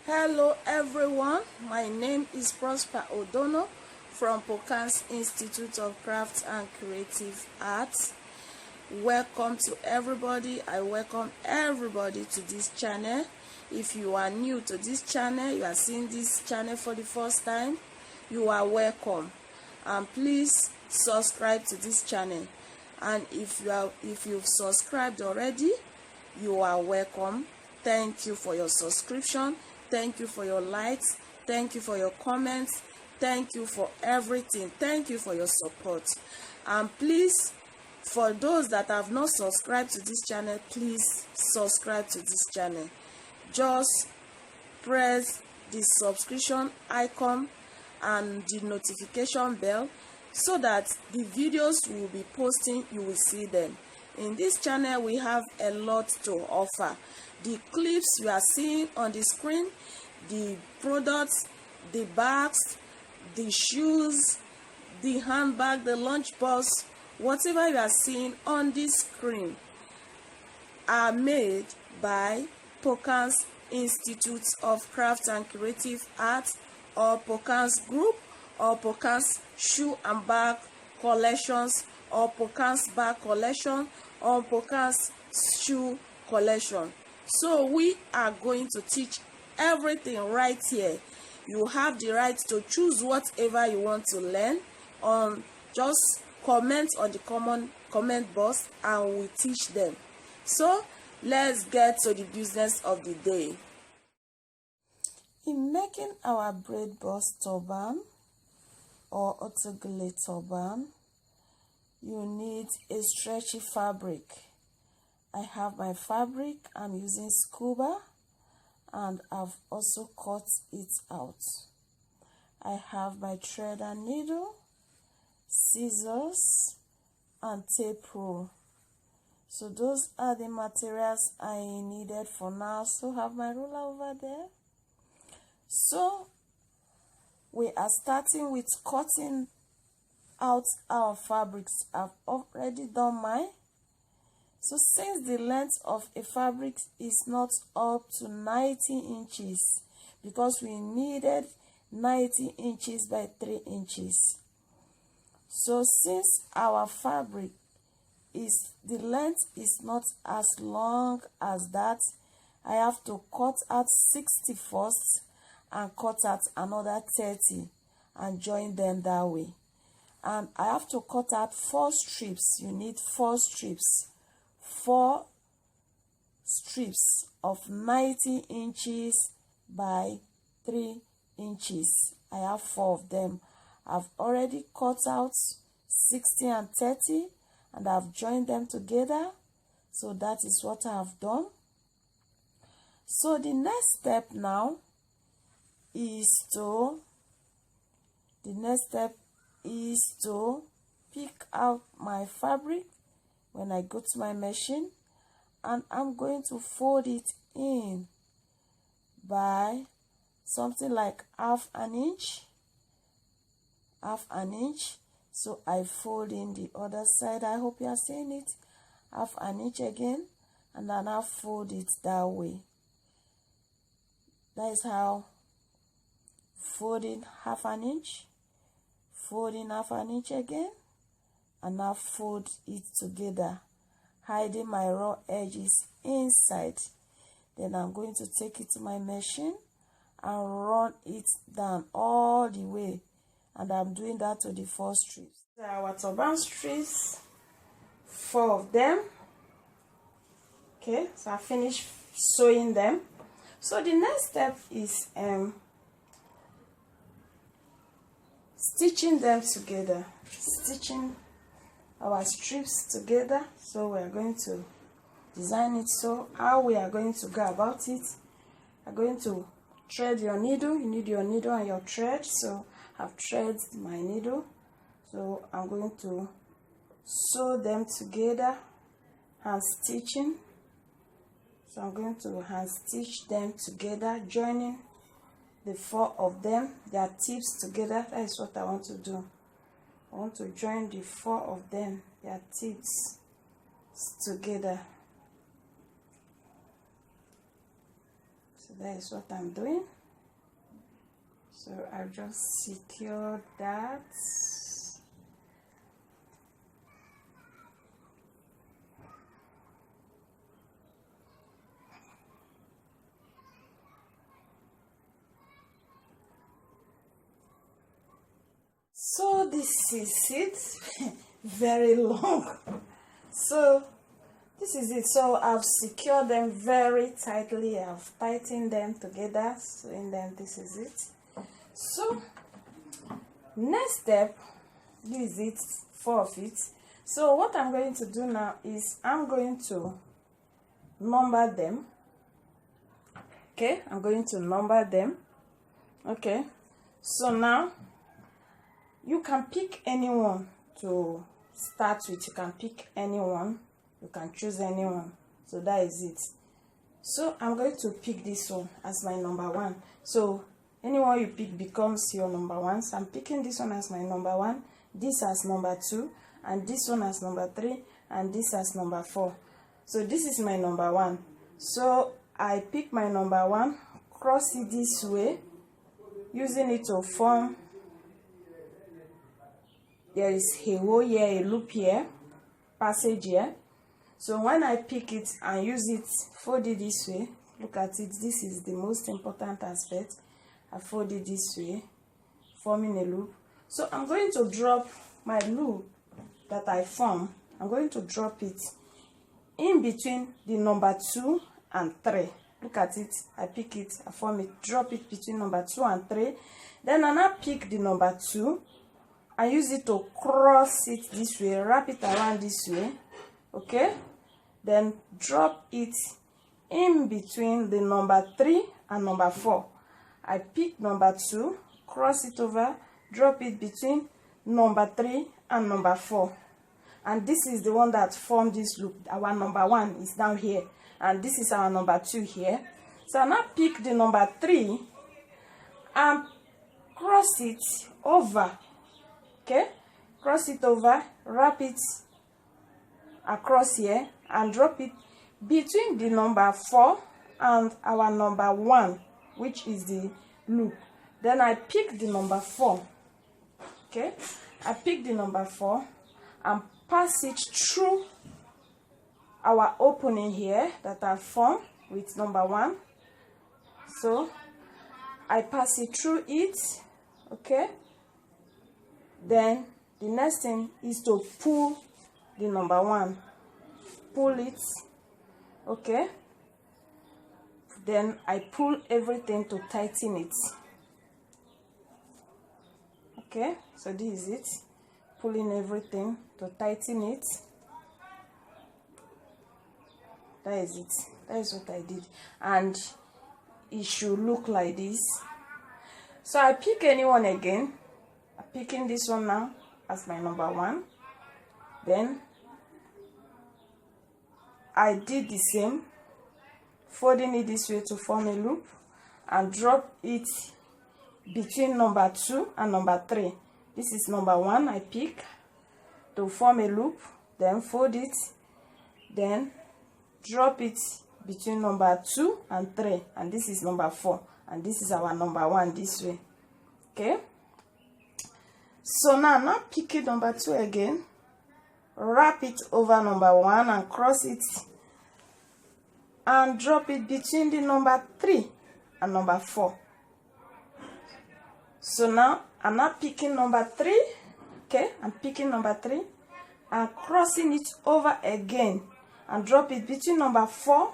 Hello everyone, my name is Prosper Odono from Pocandc Institute of Crafts and Creative Arts. Welcome to everybody. I welcome everybody to this channel. If you are new to this channel, you are seeing this channel for the first time, you are welcome. And please subscribe to this channel. And if you've subscribed already, you are welcome. Thank you for your subscription. Thank you for your likes. Thank you for your comments. Thank you for everything. Thank you for your support. And please, for those that have not subscribed to this channel, please subscribe to this channel. Just press the subscription icon and the notification bell so that the videos we will be posting, you will see them. In this channel, we have a lot to offer. The clips you are seeing on the screen, the products, the bags, the shoes, the handbag, the lunchbox, whatever you are seeing on this screen are made by Pocandc Institute of Crafts and Creative Arts, or Pocandc Group, or Pocandc Shoe and Bag Collections, or Pocandc Bag Collection, or Pocandc Shoe Collection. So we are going to teach everything right here. You have the right to choose whatever you want to learn. Just comment on the comment box and we teach them. So let's get to the business of the day. In making our braid box turban or Gele turban, you need a stretchy fabric. I have my fabric. I'm using Scuba, and I've also cut it out. I have my thread and needle, scissors, and tape roll. So those are the materials I needed for now. So have my ruler over there. So we are starting with cutting out our fabrics. I've already done mine. So since the length of a fabric is not up to 90 inches, because we needed 90 inches by 3 inches. So since our fabric the length is not as long as that, I have to cut out 60 first and cut out another 30 and join them that way. And I have to cut out 4 strips. You need 4 strips. 4 strips of 90 inches by 3 inches. I have 4 of them. I've already cut out 60 and 30 and I've joined them together. So that is what I have done. So the next step now is to pick out my fabric when I go to my machine, and I'm going to fold it in by something like half an inch. So I fold in the other side. I hope you are seeing it. Half an inch again, and then I fold it that way. That is how folding half an inch, folding half an inch again, and now fold it together, hiding my raw edges inside. Then I'm going to take it to my machine and run it down all the way, and I'm doing that to the 4 strips. Our turban strips, 4 of them. Okay, so I finished sewing them. So the next step is stitching them together, stitching our strips together. So we are going to design it. So how we are going to go about it, I'm going to thread your needle. You need your needle and your thread. So I've threaded my needle, so I'm going to sew them together, hand stitching. So I'm going to hand stitch them together, joining the 4 of them, their tips together. That is what I want to do. I want to join the 4 of them, their tips together. So that is what I'm doing. So I'll just secure that. So this is it. Very long. So this is it. So I've secured them very tightly. I've tightened them together. So in them, this is it. So next step, this is it, 4 of it. So what I'm going to do now is I'm going to number them. Okay, I'm going to number them. Okay, so now you can pick anyone to start with. You can pick anyone. You can choose anyone. So that is it. So I'm going to pick this one as my number 1. So anyone you pick becomes your number 1. So I'm picking this one as my number 1, this as number 2, and this one as number 3, and this as number 4. So this is my number 1. So I pick my number 1, cross it this way, using it to form. There is a hole here, a loop here, passage here. So when I pick it and use it, fold it this way. Look at it. This is the most important aspect. I fold it this way, forming a loop. So I'm going to drop my loop that I form. I'm going to drop it in between the number 2 and 3. Look at it. I pick it, I form it, drop it between number 2 and 3. Then I now pick the number 2. I use it to cross it this way, wrap it around this way, okay? Then drop it in between the number 3 and number 4. I pick number 2, cross it over, drop it between number 3 and number 4. And this is the one that formed this loop. Our number 1 is down here, and this is our number 2 here. So I now pick the number 3 and cross it over. Okay, cross it over, wrap it across here, and drop it between the number 4 and our number 1, which is the loop. Then I pick the number 4. Okay, I pick the number 4 and pass it through our opening here that I formed with number 1. So I pass it through it. Okay. Then the next thing is to pull the number 1. Pull it. Okay. Then I pull everything to tighten it. Okay. So this is it. Pulling everything to tighten it. That is it. That is what I did. And it should look like this. So I pick anyone again. I'm picking this one now as my number 1. Then I did the same, folding it this way to form a loop, and drop it between number 2 and number 3. This is number 1. I pick to form a loop, then fold it, then drop it between number 2 and 3, and this is number 4, and this is our number 1 this way. Okay. So now picking number 2 again, wrap it over number 1 and cross it and drop it between the number 3 and number 4. So now I'm not picking number 3. Okay, I'm picking number 3 and crossing it over again and drop it between number 4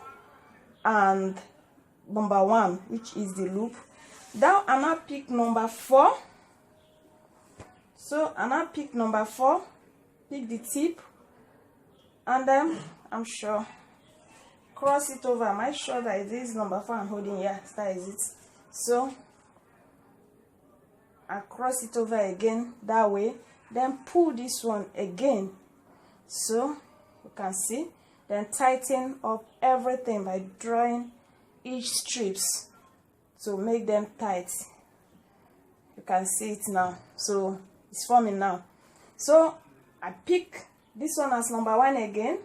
and number 1, which is the loop. Now I now pick number 4. So I now pick number 4, pick the tip, and then I'm sure cross it over. Am I sure that it is number 4 I'm holding? Yeah, that is it. So I cross it over again that way, then pull this one again, so you can see. Then tighten up everything by drawing each strips to make them tight. You can see it now. So it's forming now. So I pick this one as number 1 again.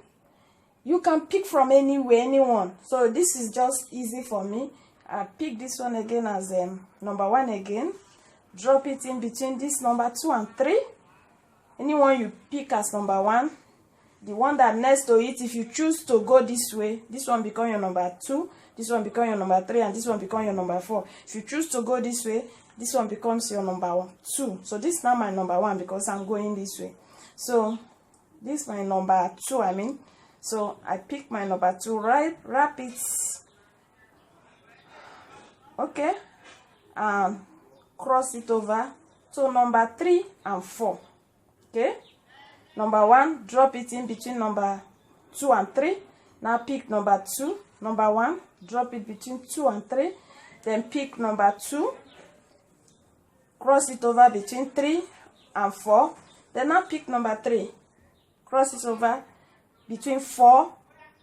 You can pick from anywhere, anyone. So this is just easy for me. I pick this one again as number 1 again. Drop it in between this number 2 and 3. Anyone you pick as number 1, the one that next to it, if you choose to go this way, this one become your number 2, this one become your number 3, and this one become your number 4. If you choose to go this way, this one becomes your number 2. So this is now my number 1 because I'm going this way. So this is my number 2, I mean. So I pick my number 2, right, wrap it, okay, and cross it over to number 3 and 4. Okay, number 1, drop it in between number 2 and 3. Now pick number 2, number 1, drop it between 2 and 3. Then pick number 2, cross it over between 3 and 4. Then now pick number 3, cross it over between 4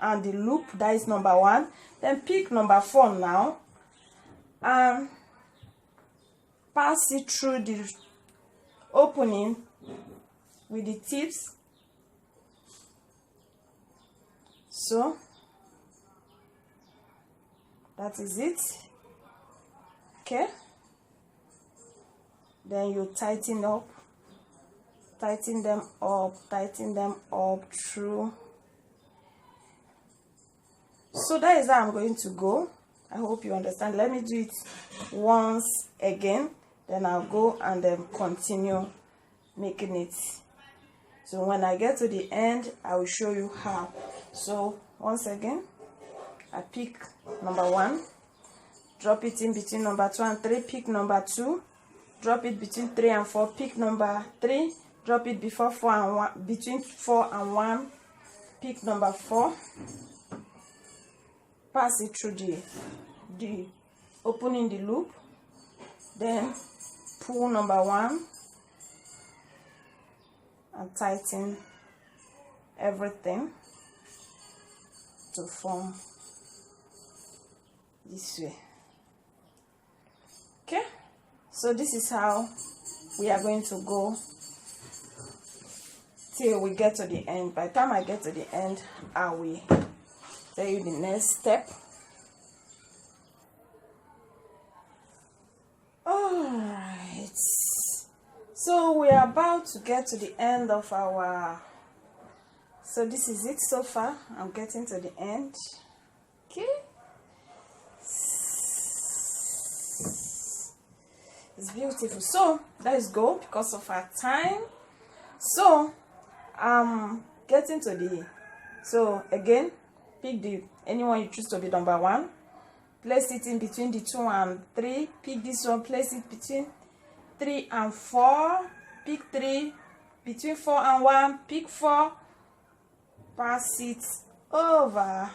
and the loop, that is number 1. Then pick number 4 now and pass it through the opening with the tips. So that is it. Okay, then you tighten them up through. So that is how I'm going to go. I hope you understand. Let me do it once again, then I'll go and then continue making it. So when I get to the end, I will show you how. So once again, I pick number 1, drop it in between number 2 and 3, pick number 2, drop it between 3 and 4, pick number 3, drop it before 4 and 1, between 4 and 1, pick number 4, pass it through the opening the loop, then pull number 1 and tighten everything to form this way. Okay, so this is how we are going to go till we get to the end. By the time I get to the end, I will tell you the next step. Alright, so we are about to get to the end of our, so this is it so far. I'm getting to the end. Okay, it's beautiful. So let's go because of our time. So I'm getting to the, so again, pick the anyone you choose to be number 1, place it in between the 2 and 3, pick this one, place it between 3 and 4, pick 3, between 4 and 1, pick 4, pass it over,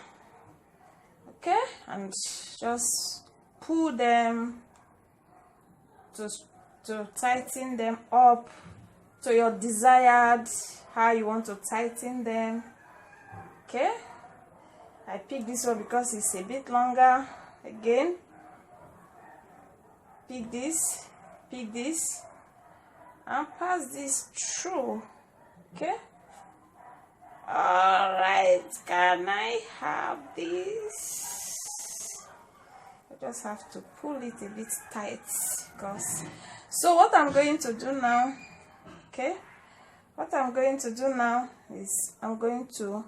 okay, and just pull them to tighten them up to your desired, how you want to tighten them. Okay, I pick this one because it's a bit longer. Again, pick this, and pass this through. Okay, all right, can I have this? I just have to pull it a bit tight because, so what I'm going to do now, okay, what I'm going to do now is I'm going to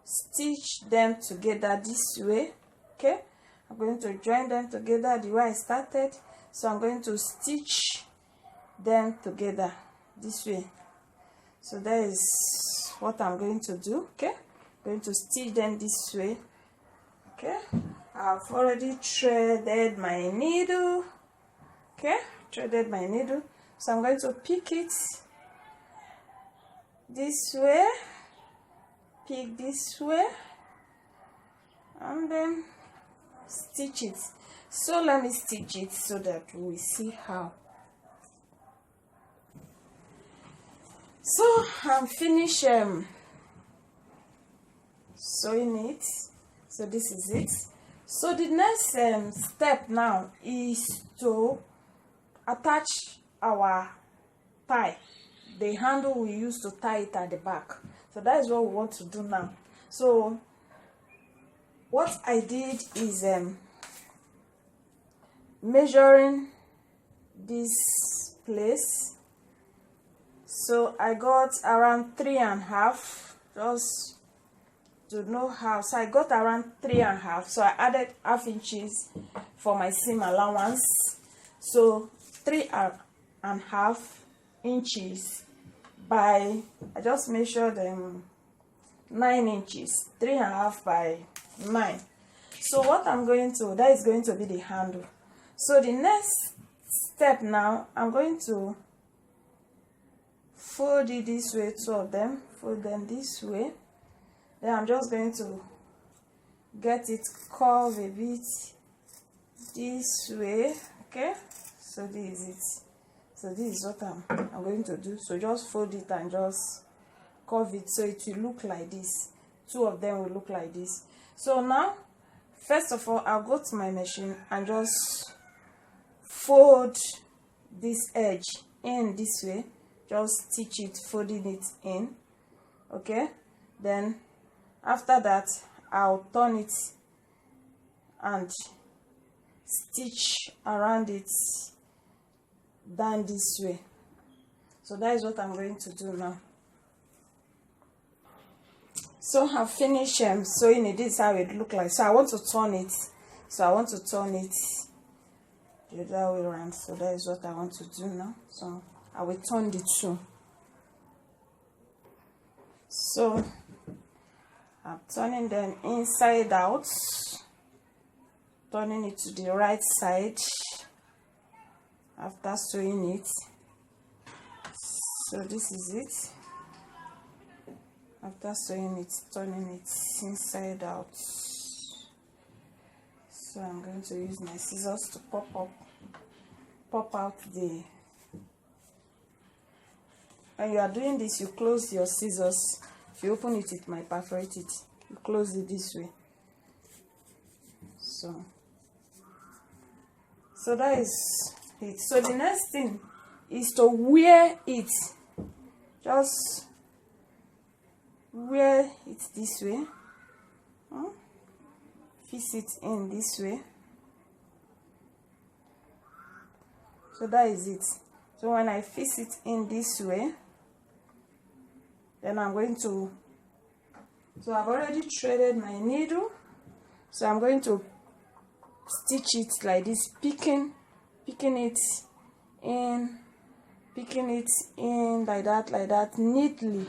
stitch them together this way. Okay, I'm going to join them together the way I started. So I'm going to stitch them together this way. So that is what I'm going to do. Okay, I'm going to stitch them this way. Okay, I've already threaded my needle. Okay, threaded my needle. So I'm going to pick it this way, pick this way, and then stitch it. So let me stitch it so that we see how. So I'm finished sewing it. So this is it. So the next step now is to attach our tie, the handle we use to tie it at the back. So that is what we want to do now. So what I did is measuring this place. So I got around 3.5, just to know how. So I got around 3.5, so I added half inches for my seam allowance. So 3.5 inches by, I just measured them 9 inches, 3.5 by 9. So what I'm going to, that is going to be the handle. So the next step now, I'm going to fold it this way, 2 of them, fold them this way. Then I'm just going to get it curved a bit this way. Okay, so this is it. So this is what I'm going to do. So just fold it and just curve it so it will look like this. 2 of them will look like this. So now, first of all, I'll go to my machine and just fold this edge in this way. Just stitch it, folding it in. Okay, then after that I'll turn it and stitch around it down this way. So that is what I'm going to do now. So I've finished sewing it. This is how it look like. So I want to turn it. So I want to turn it the other way around. So that is what I want to do now. So I will turn the two. So I'm turning them inside out, turning it to the right side after sewing it. So this is it. After sewing it, turning it inside out. So I'm going to use my scissors to pop out the. When you are doing this, you close your scissors. If you open it, it might perforate it. You close it this way. So that is it. So the next thing is to wear it. Just wear it this way. Fix it in this way. So that is it. So when I fix it in this way, then I'm going to, so I've already threaded my needle, so I'm going to stitch it like this, picking it in like that neatly.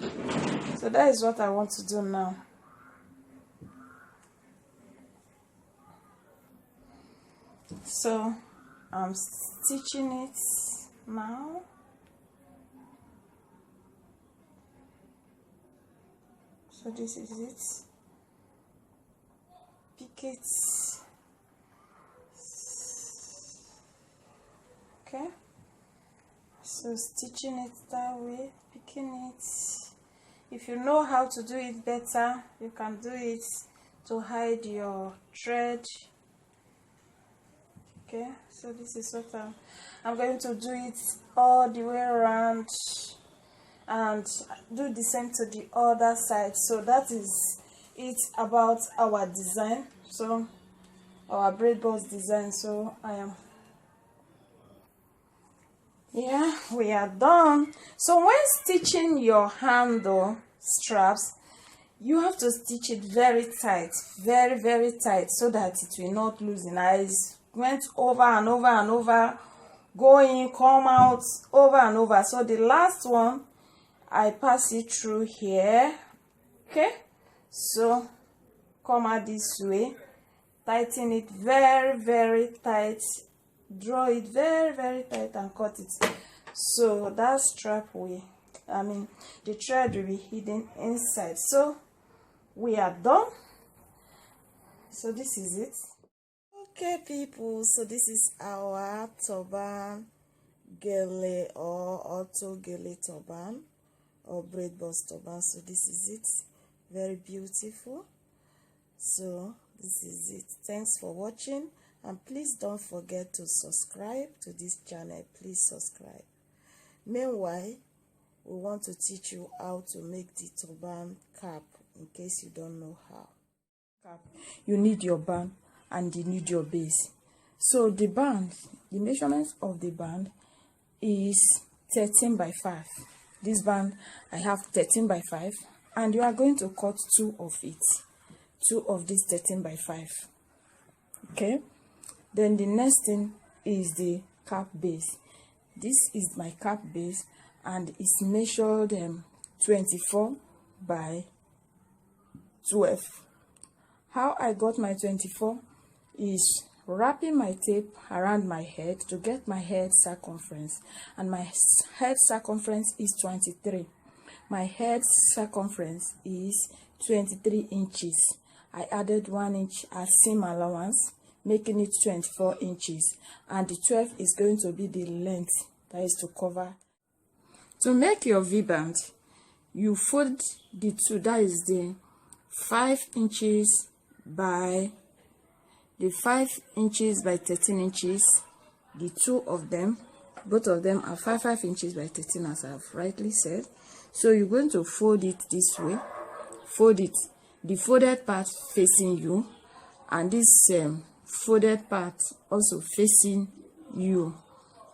So that is what I want to do now. So I'm stitching it now. So this is it. Pick it. Okay. So stitching it that way, picking it. If you know how to do it better, you can do it to hide your thread. Okay, so this is what I'm going to do it all the way around and do the same to the other side. So that is it about our design, so our braid box design. So we are done. So when stitching your handle straps, you have to stitch it very tight, very tight, so that it will not loosen. I went over and over and over, go in, come out, over and over. So the last one, I pass it through here. Okay, so come out this way, tighten it very tight, draw it very tight and cut it. So that strap the thread will be hidden inside. So we are done. So this is it. Okay people, so this is our turban gele or auto gele turban or braid box turban. So this is it, very beautiful. So this is it. Thanks for watching, and please don't forget to subscribe to this channel. Please subscribe. Meanwhile, we want to teach you how to make the turban cap, in case you don't know how. Cap, you need your band and you need your base. So the band, the measurement of the band is 13 by 5. This band I have 13 by 5, and you are going to cut 2 of it, 2 of this 13 by 5. Okay, then the next thing is the cap base. This is my cap base, and it's measured 24 by 12. How I got my 24 is wrapping my tape around my head to get my head circumference, and my head circumference is 23. My head circumference is 23 inches. I added 1 inch as seam allowance, making it 24 inches, and the 12 is going to be the length that is to cover. To make your V-band, you fold the two, that is the 5 inches by 13 inches, the two of them, both of them are 5 inches by 13, as I've rightly said. So you're going to fold it this way, fold it, the folded part facing you, and this folded part also facing you.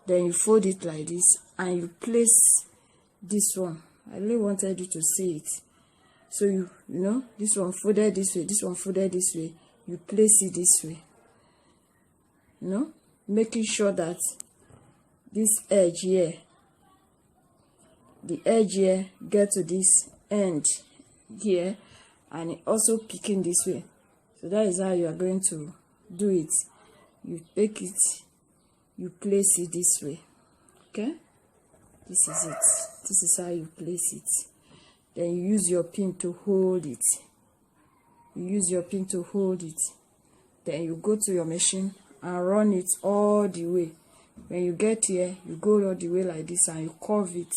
Then you fold it like this, and you place this one. I really wanted you to see it. So you know, this one folded this way, this one folded this way. You place it this way, you know, making sure that this edge here, the edge here, get to this end here, and it also picking this way. So that is how you are going to do it. You take it, you place it this way. Okay, this is it. This is how you place it. Then you use your pin to hold it. You use your pin to hold it. Then you go to your machine and run it all the way. When you get here, you go all the way like this, and you curve it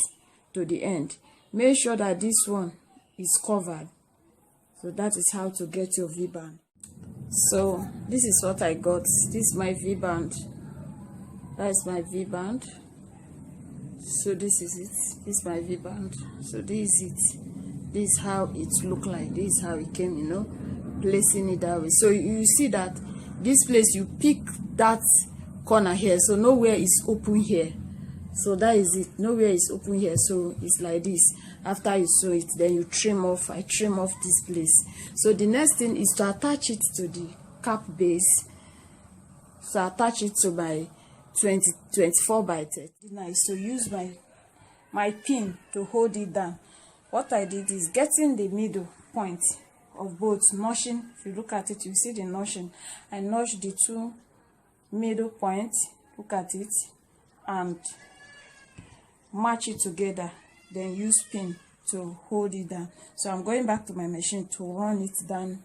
to the end. Make sure that this one is covered. So that is how to get your V-band. So this is what I got. This is my V-band. That is my V-band. So this is it. This is my V-band. So this is it. This is how it looked like. This is how it came, you know, placing it that way. So you see that this place, you pick that corner here, so nowhere is open here. So that is it. Nowhere is open here. So it's like this. After you sew it, then you trim off. I trim off this place. So the next thing is to attach it to the cap base. So attach it to my 24 by 30. Nice. So use my pin to hold it down. What I did is getting the middle point of both, notching. If you look at it, you see the notching. I notched the two middle points. Look at it, and match it together. Then use pin to hold it down. So I'm going back to my machine to run it down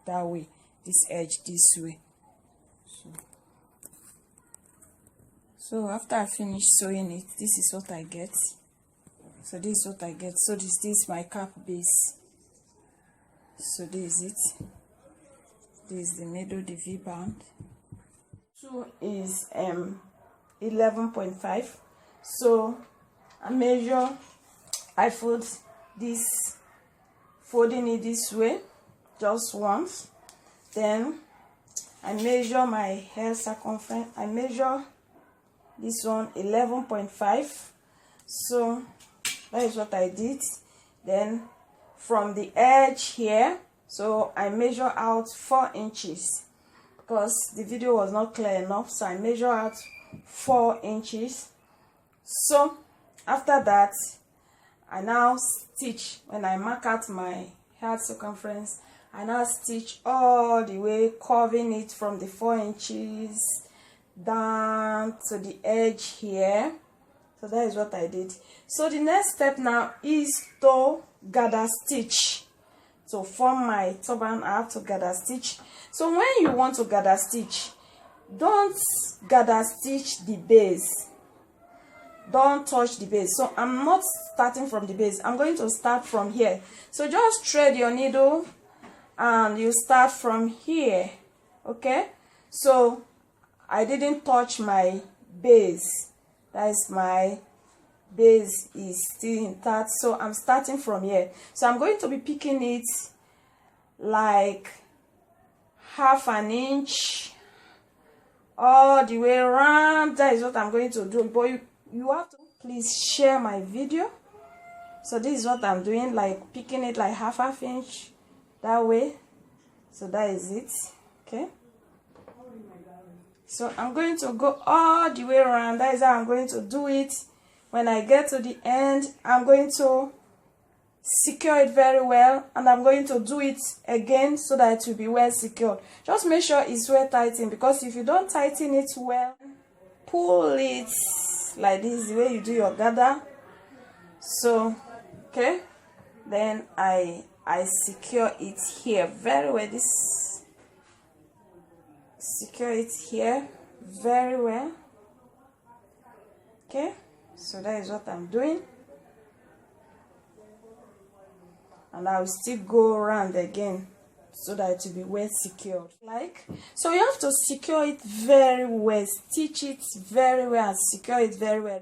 that way. This edge this way. So after I finish sewing it, this is what I get. So this is what I get. So this is my cap base. So this is it. This is the middle, the V band. 2 is 11.5. So I fold this, folding it this way just once. Then I measure my hair circumference. I measure this one 11.5. So that is what I did. Then from the edge here, so I measure out 4 inches because the video was not clear enough. So I measure out 4 inches. So after that, I now stitch. When I mark out my hair circumference, I now stitch all the way, curving it from the 4 inches down to the edge here. So that is what I did. So the next step now is to gather stitch. To form my turban, I have to gather stitch. So when you want to gather stitch, don't gather stitch the base. Don't touch the base. So I'm not starting from the base. I'm going to start from here. So just thread your needle and you start from here. Okay? So I didn't touch my base. That is, my base is still intact. So I'm starting from here. So I'm going to be picking it like half an inch all the way around. That is what I'm going to do. But you have to please share my video. So this is what I'm doing, like picking it like half inch that way. So that is it. Okay, so I'm going to go all the way around. That is how I'm going to do it. When I get to the end, I'm going to secure it very well, and I'm going to do it again so that it will be well secured. Just make sure it's well tightened, because if you don't tighten it well, pull it like this, the way you do your gather. So okay, then I secure it here very well. This secure it here very well. Okay, so that is what I'm doing, and I will still go around again so that it will be well secured. So you have to secure it very well, stitch it very well, and secure it very well.